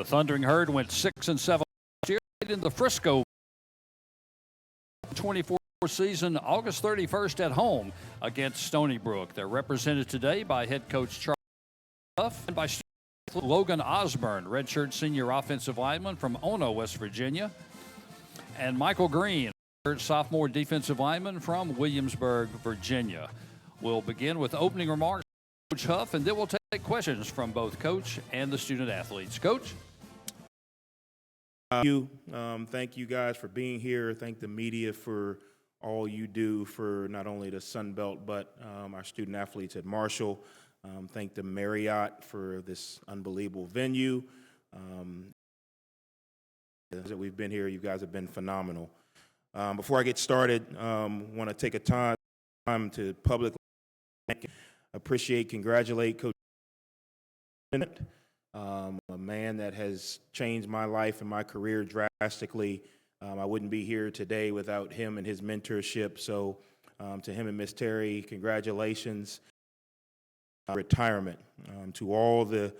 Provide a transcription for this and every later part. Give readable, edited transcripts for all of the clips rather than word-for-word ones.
The Thundering Herd went 6-7 last year in the Frisco 24 season, August 31st at home against Stony Brook. They're represented today by head coach Charles Huff and by Logan Osburn, redshirt senior offensive lineman from Ono, West Virginia, and Michael Green, sophomore defensive lineman from Williamsburg, Virginia. We'll begin with opening remarks from Coach Huff, and then we'll take questions from both coach and the student athletes. Coach? Thank you guys for being here. Thank the media for all you do for not only the Sun Belt, but our student athletes at Marshall. Thank the Marriott for this unbelievable venue. That we've been here, you guys have been phenomenal. Before I get started, want to take a time to publicly congratulate Coach Bennett, a man that has changed my life and my career drastically. I wouldn't be here today without him and his mentorship. So to him and Miss Terry, congratulations. Retirement. To all the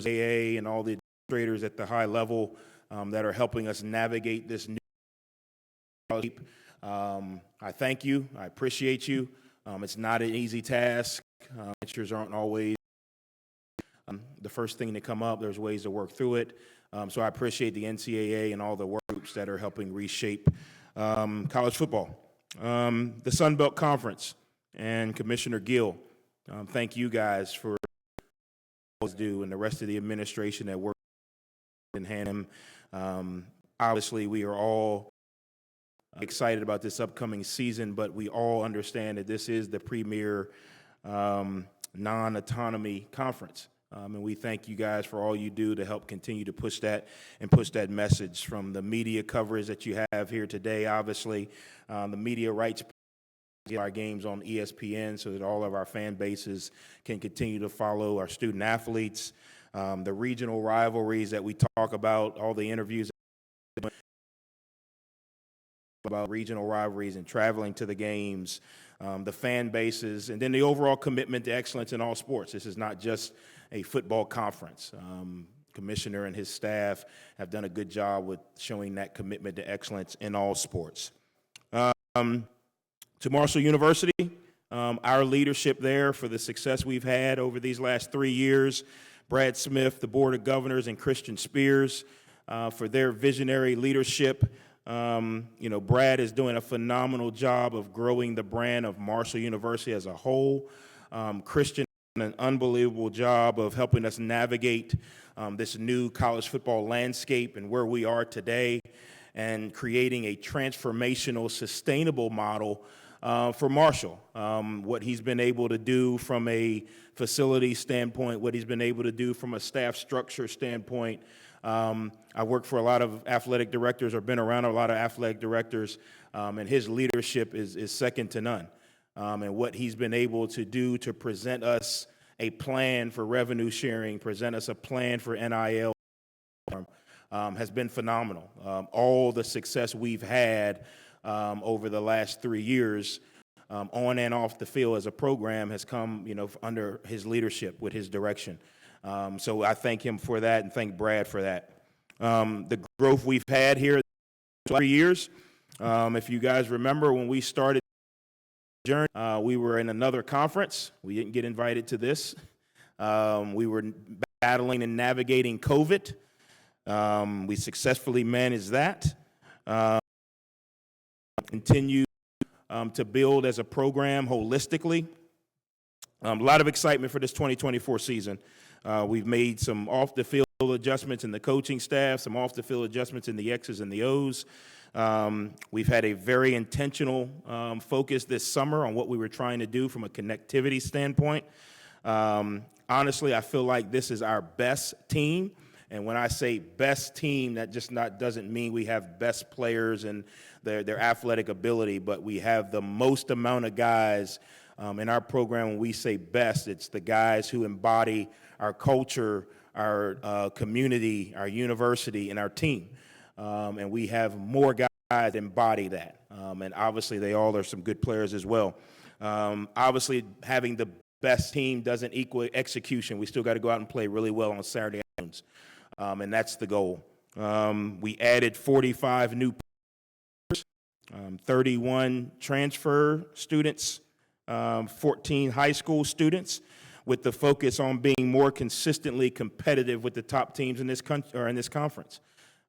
AA and all the administrators at the high level that are helping us navigate this new I thank you. I appreciate you. It's not an easy task. Answers aren't always the first thing to come up. There's ways to work through it. So I appreciate the NCAA and all the work groups that are helping reshape college football. The Sun Belt Conference and Commissioner Gill, thank you guys for what you do, and the rest of the administration that worked in hand. Obviously, we are all excited about this upcoming season, but we all understand that this is the premier non-autonomy conference. And we thank you guys for all you do to help continue to push that and push that message from the media coverage that you have here today. Obviously, the media rights our games on ESPN so that all of our fan bases can continue to follow our student athletes, the regional rivalries that we talk about, all the interviews about regional rivalries and traveling to the games, the fan bases, and then the overall commitment to excellence in all sports. This is not just a football conference. Commissioner and his staff have done a good job with showing that commitment to excellence in all sports. To Marshall University, our leadership there for the success we've had over these last 3 years, Brad Smith, the Board of Governors, and Christian Spears for their visionary leadership. Brad is doing a phenomenal job of growing the brand of Marshall University as a whole. Christian an unbelievable job of helping us navigate this new college football landscape and where we are today, and creating a transformational, sustainable model for Marshall. What he's been able to do from a facility standpoint, what he's been able to do from a staff structure standpoint. I work for a lot of athletic directors, or been around a lot of athletic directors, and his leadership is second to none. And what he's been able to do to present us a plan for revenue sharing, present us a plan for NIL, has been phenomenal. All the success we've had over the last 3 years, on and off the field as a program, has come, under his leadership, with his direction. So I thank him for that, and thank Brad for that. The growth we've had here 3 years. If you guys remember, when we started the journey, we were in another conference. We didn't get invited to this. We were battling and navigating COVID. We successfully managed that. Continue to build as a program holistically. A lot of excitement for this 2024 season. We've made some off-the-field adjustments in the coaching staff, some off-the-field adjustments in the X's and the O's. We've had a very intentional focus this summer on what we were trying to do from a connectivity standpoint. Honestly, I feel like this is our best team. And when I say best team, that just doesn't mean we have best players and their athletic ability, but we have the most amount of guys in our program. When we say best, it's the guys who embody our culture, our community, our university, and our team. And we have more guys that embody that. And obviously, they all are some good players as well. Obviously, having the best team doesn't equal execution. We still got to go out and play really well on Saturday afternoons. zones, and that's the goal. We added 45 new players, 31 transfer students, 14 high school students, with the focus on being more consistently competitive with the top teams in this country or in this conference.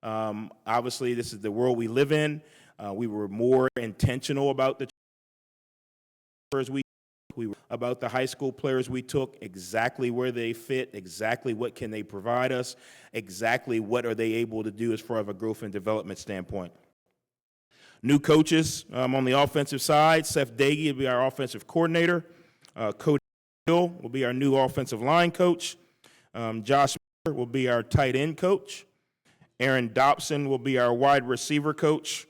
Obviously, this is the world we live in. We were more intentional about the transfers we were about the high school players we took, exactly where they fit, exactly what can they provide us, exactly what are they able to do as far as a growth and development standpoint. New coaches on the offensive side. Seth Dagey will be our offensive coordinator. Cody Hill will be our new offensive line coach. Josh Miller will be our tight end coach. Aaron Dobson will be our wide receiver coach.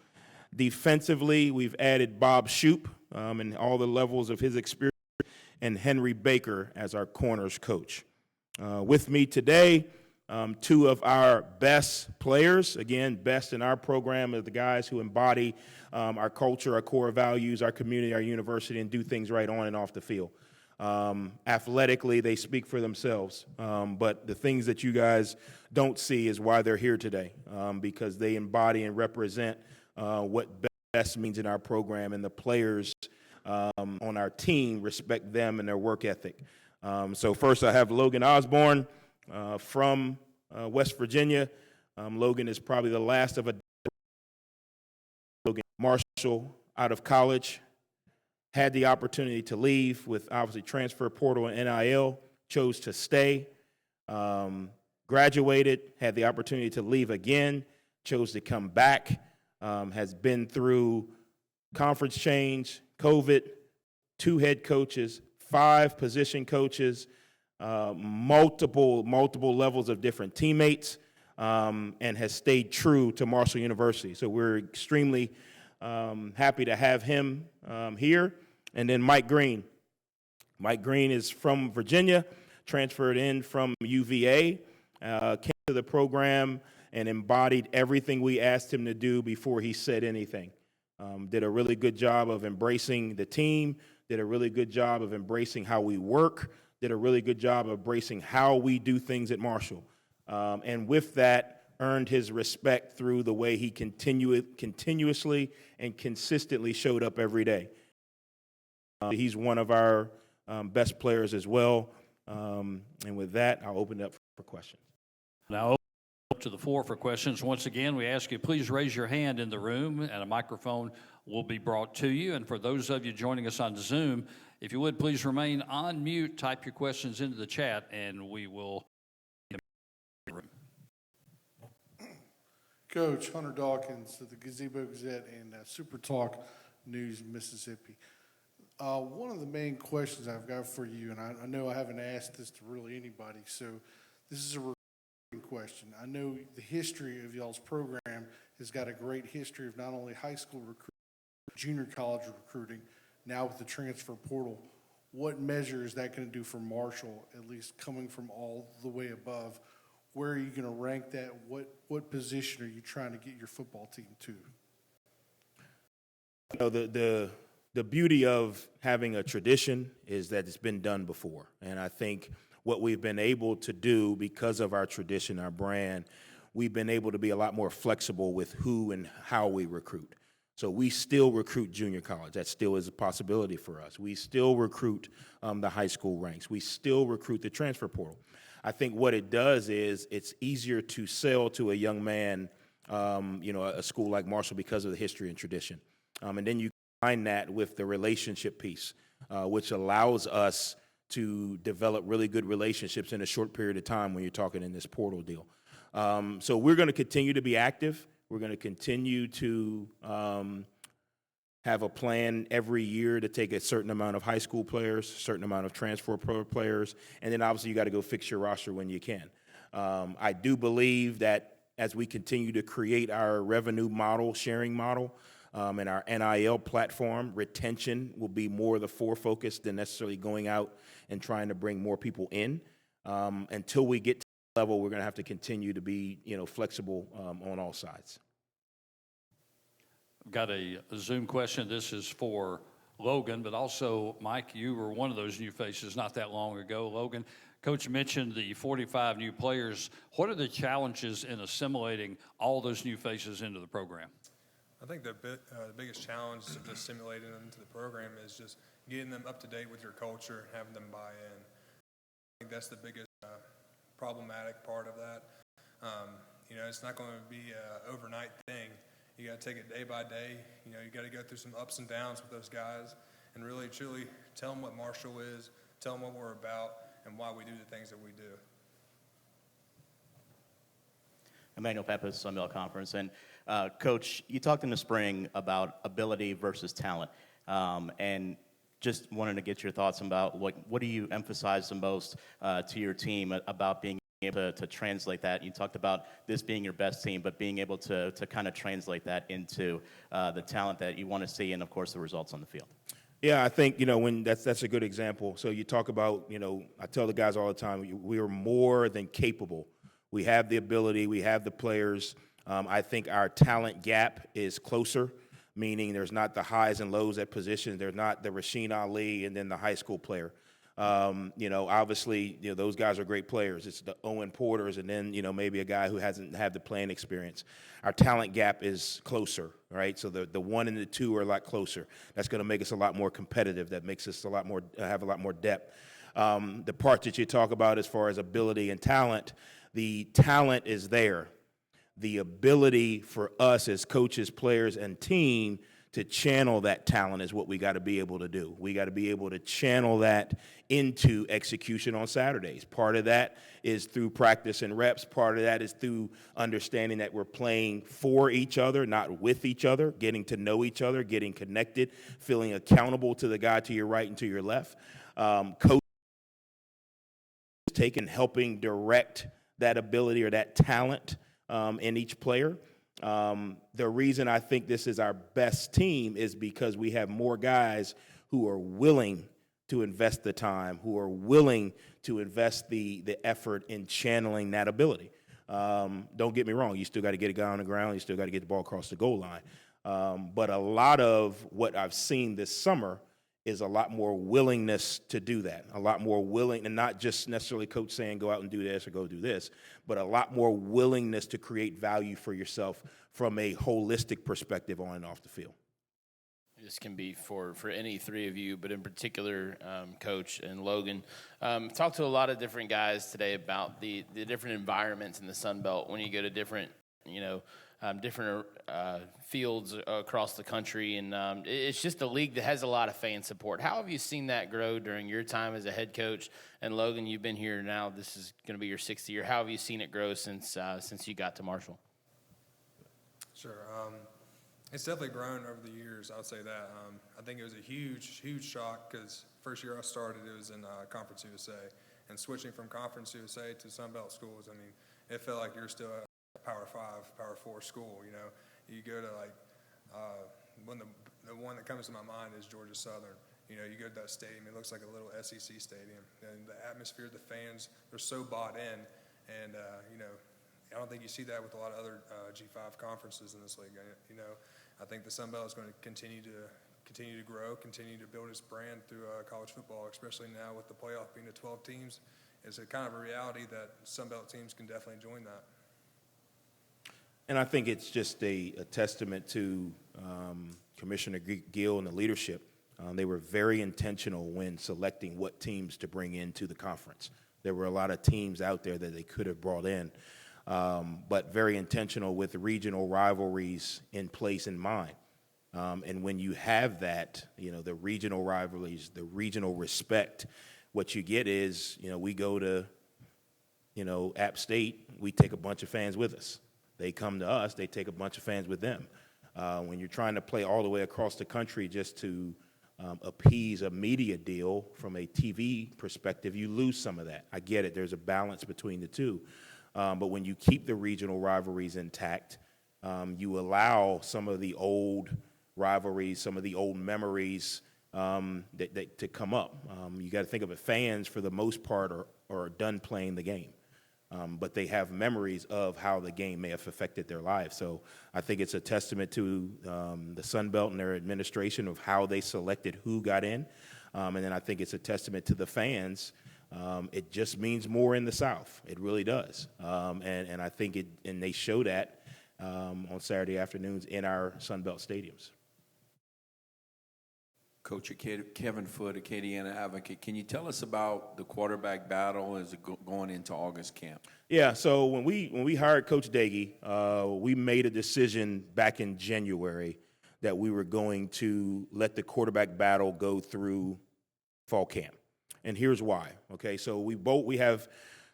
Defensively, we've added Bob Shoop and all the levels of his experience, and Henry Baker as our corners coach. With me today, two of our best players, again, best in our program, are the guys who embody our culture, our core values, our community, our university, and do things right on and off the field. Athletically, they speak for themselves, but the things that you guys don't see is why they're here today, because they embody and represent what best means in our program, and the players on our team respect them and their work ethic. So first I have Logan Osburn from West Virginia. Logan is probably the last of a Logan Marshall out of college, had the opportunity to leave with obviously transfer portal and NIL, chose to stay, graduated, had the opportunity to leave again, chose to come back, has been through conference change, COVID, 2 head coaches, 5 position coaches, multiple levels of different teammates, and has stayed true to Marshall University. So we're extremely happy to have him here. And then Mike Green. Mike Green is from Virginia, transferred in from UVA, came to the program and embodied everything we asked him to do before he said anything. Did a really good job of embracing the team, did a really good job of embracing how we work, did a really good job of embracing how we do things at Marshall. And with that, earned his respect through the way he continuously and consistently showed up every day. He's one of our best players as well. And with that, I'll open it up for questions. Now, up to the floor for questions. Once again, we ask you please raise your hand in the room, and a microphone will be brought to you. And for those of you joining us on Zoom, if you would please remain on mute, type your questions into the chat, and we will. Coach Hunter Dawkins of the Gazebo Gazette and Super Talk News, Mississippi. One of the main questions I've got for you, and I know I haven't asked this to really anybody, so this is a recruiting question. I know the history of y'all's program has got a great history of not only high school recruiting, junior college recruiting, now with the transfer portal. What measure is that going to do for Marshall, at least coming from all the way above? Where are you going to rank that? What position are you trying to get your football team to? You know, the beauty of having a tradition is that it's been done before. And I think what we've been able to do because of our tradition, our brand, we've been able to be a lot more flexible with who and how we recruit. So we still recruit junior college. That still is a possibility for us. We still recruit the high school ranks. We still recruit the transfer portal. I think what it does is it's easier to sell to a young man, a school like Marshall because of the history and tradition. And then you combine that with the relationship piece, which allows us to develop really good relationships in a short period of time when you're talking in this portal deal. So we're going to continue to be active. We're going to continue to have a plan every year to take a certain amount of high school players, a certain amount of transfer players, and then obviously you got to go fix your roster when you can. I do believe that as we continue to create our revenue model, sharing model, and our NIL platform, retention will be more the focus than necessarily going out and trying to bring more people in. Until we get to that level, we're going to have to continue to be, flexible on all sides. I've got a Zoom question. This is for Logan, but also, Mike, you were one of those new faces not that long ago. Logan, Coach mentioned the 45 new players. What are the challenges in assimilating all those new faces into the program? I think the biggest challenge of just assimilating them into the program is just getting them up to date with your culture, having them buy in. I think that's the biggest problematic part of that. It's not going to be an overnight thing. You got to take it day by day. You got to go through some ups and downs with those guys and really, truly tell them what Marshall is, tell them what we're about, and why we do the things that we do. Emmanuel Pappas, Sunbelt Conference. And Coach, you talked in the spring about ability versus talent. And just wanted to get your thoughts about what do you emphasize the most to your team about being able to translate that? You talked about this being your best team, but being able to kind of translate that into the talent that you want to see and, of course, the results on the field. Yeah, I think, when that's a good example. So you talk about, I tell the guys all the time, we are more than capable. We have the ability, we have the players. I think our talent gap is closer, meaning there's not the highs and lows at positions. There's not the Rasheen Ali and then the high school player. Obviously, those guys are great players. It's the Owen Porters and then, maybe a guy who hasn't had the playing experience. Our talent gap is closer, right? So the 1 and the 2 are a lot closer. That's going to make us a lot more competitive. That makes us have a lot more depth. The part that you talk about as far as ability and talent, the talent is there. The ability for us as coaches, players, and team to channel that talent is what we got to be able to do. We got to be able to channel that into execution on Saturdays. Part of that is through practice and reps. Part of that is through understanding that we're playing for each other, not with each other, getting to know each other, getting connected, feeling accountable to the guy to your right and to your left. Coach taking, helping direct that ability or that talent in each player. The reason I think this is our best team is because we have more guys who are willing to invest the time, who are willing to invest the effort in channeling that ability. Don't get me wrong, you still got to get a guy on the ground, you still got to get the ball across the goal line. But a lot of what I've seen this summer is a lot more willingness to do that, a lot more willing, and not just necessarily coach saying go out and do this or go do this, but a lot more willingness to create value for yourself from a holistic perspective on and off the field. This can be for any three of you, but in particular, Coach and Logan. Talked to a lot of different guys today about the different environments in the Sun Belt when you go to different, different fields across the country, and it's just a league that has a lot of fan support. How have you seen that grow during your time as a head coach? And Logan, you've been here now. This is going to be your 6th year. How have you seen it grow since you got to Marshall? Sure. It's definitely grown over the years, I would say that. I think it was a huge shock because first year I started, it was in Conference USA. And switching from Conference USA to Sun Belt schools, it felt like you're still a Power 5, Power 4 school, You go to, when the one that comes to my mind is Georgia Southern. You go to that stadium, it looks like a little SEC stadium. And the atmosphere, the fans, they're so bought in. And, I don't think you see that with a lot of other G5 conferences in this league. I think the Sun Belt is going to continue to grow, continue to build its brand through college football, especially now with the playoff being to 12 teams. It's a kind of a reality that Sun Belt teams can definitely join that. And I think it's just a testament to Commissioner Gill and the leadership. They were very intentional when selecting what teams to bring into the conference. There were a lot of teams out there that they could have brought in, but very intentional with regional rivalries in place in mind. And when you have that, the regional rivalries, the regional respect, what you get is, we go to, App State, we take a bunch of fans with us. They come to us, they take a bunch of fans with them. When you're trying to play all the way across the country just to appease a media deal from a TV perspective, you lose some of that. I get it. There's a balance between the two. But when you keep the regional rivalries intact, you allow some of the old rivalries, some of the old memories that to come up. You got to think of it, fans, for the most part, are done playing the game. But they have memories of how the game may have affected their lives. So I think it's a testament to the Sun Belt and their administration of how they selected who got in. And then I think it's a testament to the fans It just means more in the South. It really does. And I think and they show that on Saturday afternoons in our Sun Belt stadiums. Coach Kevin Foote, Acadiana Advocate, can you tell us about the quarterback battle as going into August camp? Yeah, so when we hired Coach Dagey, we made a decision back in January that we were going to let the quarterback battle go through fall camp. And here's why. Okay, so we have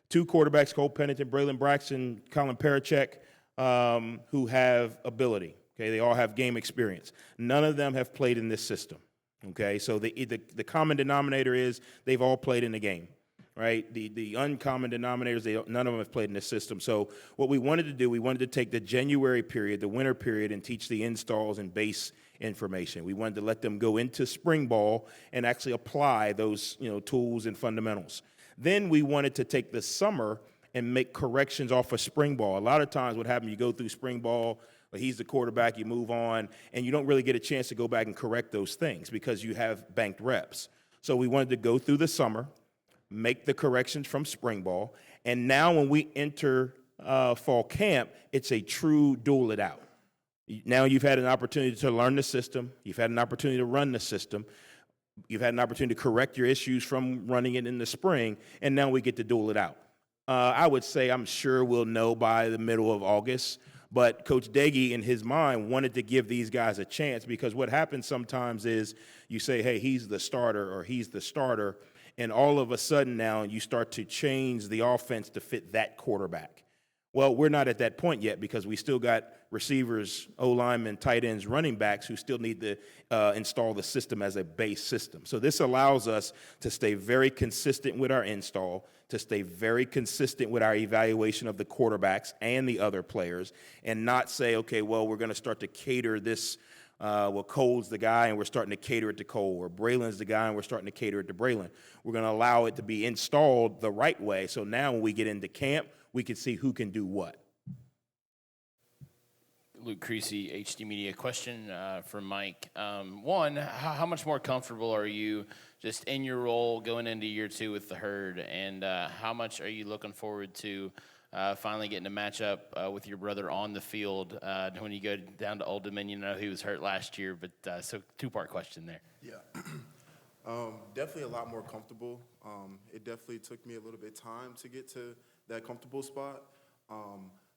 two quarterbacks, Cole Pennington, Braylon Braxton, Colin Parachek, who have ability. Okay, they all have game experience. None of them have played in this system. Okay, so the common denominator is they've all played in the game, right? The uncommon denominators, none of them have played in this system. So what we wanted to do, we wanted to take the January period, the winter period, and teach the installs and base information. We wanted to let them go into spring ball and actually apply those tools and fundamentals. Then we wanted to take the summer and make corrections off of spring ball. A lot of times what happens, you go through spring ball, but he's the quarterback, you move on, and you don't really get a chance to go back and correct those things because you have banked reps. So we wanted to go through the summer, make the corrections from spring ball, and now when we enter fall camp, it's a true duel it out. Now you've had an opportunity to learn the system, you've had an opportunity to run the system, you've had an opportunity to correct your issues from running it in the spring, and now we get to duel it out. I would say I'm sure we'll know by the middle of August. But Coach Dagey, in his mind, wanted to give these guys a chance because what happens sometimes is you say, hey, he's the starter or he's the starter, and all of a sudden now you start to change the offense to fit that quarterback. Well, we're not at that point yet because we still got receivers, O-linemen, tight ends, running backs who still need to install the system as a base system. So this allows us to stay very consistent with our install, to stay very consistent with our evaluation of the quarterbacks and the other players, and not say, okay, well, we're going to start to cater this. Cole's the guy, and we're starting to cater it to Cole, or Braylon's the guy, and we're starting to cater it to Braylon. We're going to allow it to be installed the right way, so now when we get into camp, we can see who can do what. Luke Creasy, HD Media. Question for Mike. One, how much more comfortable are you just in your role going into year two with the Herd, and how much are you looking forward to finally getting to match up with your brother on the field when you go down to Old Dominion? I know he was hurt last year, but so two-part question there. Yeah, definitely a lot more comfortable. It definitely took me a little bit of time to get to that comfortable spot.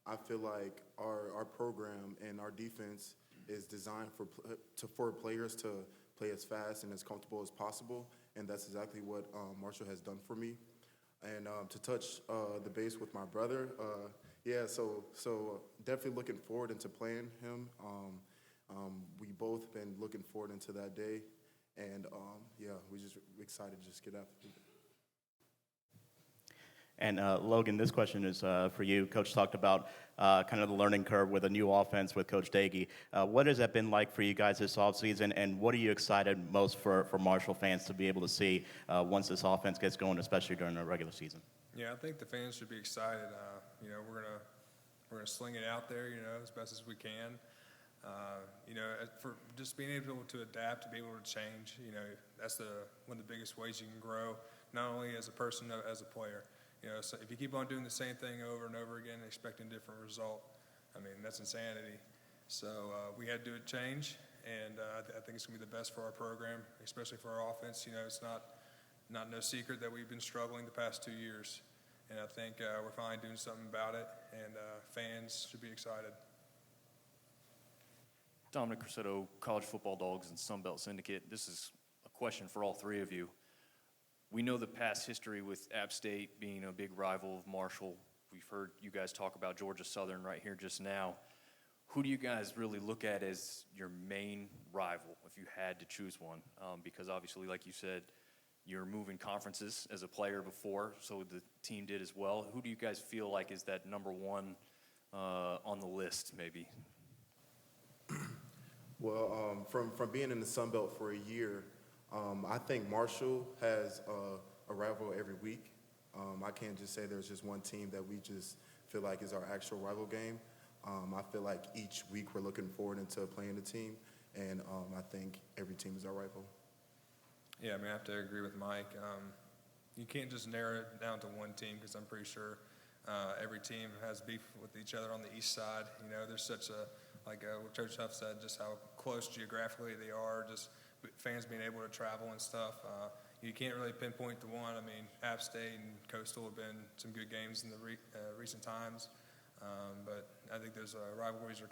I feel like our program and our defense is designed for players to play as fast and as comfortable as possible, and that's exactly what Marshall has done for me. And to touch the base with my brother, so definitely looking forward into playing him. We both been looking forward into that day, and we're just excited to just get after it. And Logan, this question is for you. Coach talked about kind of the learning curve with a new offense with Coach Dagey. What has that been like for you guys this offseason, and what are you excited most for Marshall fans to be able to see once this offense gets going, especially during the regular season? Yeah, I think the fans should be excited. We're gonna sling it out there, as best as we can. For just being able to adapt, to be able to change, that's one of the biggest ways you can grow, not only as a person, as a player. So if you keep on doing the same thing over and over again, expecting a different result, that's insanity. So we had to do a change, and I think it's going to be the best for our program, especially for our offense. It's not no secret that we've been struggling the past 2 years, and I think we're finally doing something about it, and fans should be excited. Dominic Cressetto, College Football Dogs and Sun Belt Syndicate. This is a question for all three of you. We know the past history with App State being a big rival of Marshall. We've heard you guys talk about Georgia Southern right here just now. Who do you guys really look at as your main rival if you had to choose one? Because obviously, like you said, you're moving conferences as a player before, so the team did as well. Who do you guys feel like is that number one on the list, maybe? Well, from being in the Sun Belt for a year, I think Marshall has a rival every week. I can't just say there's just one team that we just feel like is our actual rival game. I feel like each week we're looking forward into playing the team, and I think every team is our rival. Yeah, I have to agree with Mike. you can't just narrow it down to one team because I'm pretty sure every team has beef with each other on the east side. You know, there's such a, like what Coach Huff said, just how close geographically they are, just fans being able to travel and stuff. You can't really pinpoint to one. I mean, App State and Coastal have been some good games in the recent times. But I think those rivalries are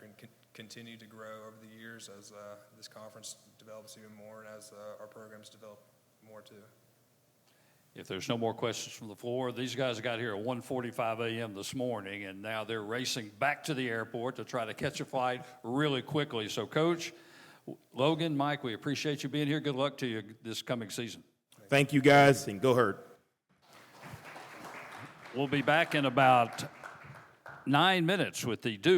continue to grow over the years as this conference develops even more and as our programs develop more too. If there's no more questions from the floor, these guys got here at 1:45 a.m. this morning, and now they're racing back to the airport to try to catch a flight really quickly. So, Coach, Logan, Mike, we appreciate you being here. Good luck to you this coming season. Thank you, guys, and go Herd. We'll be back in about 9 minutes with the Duke.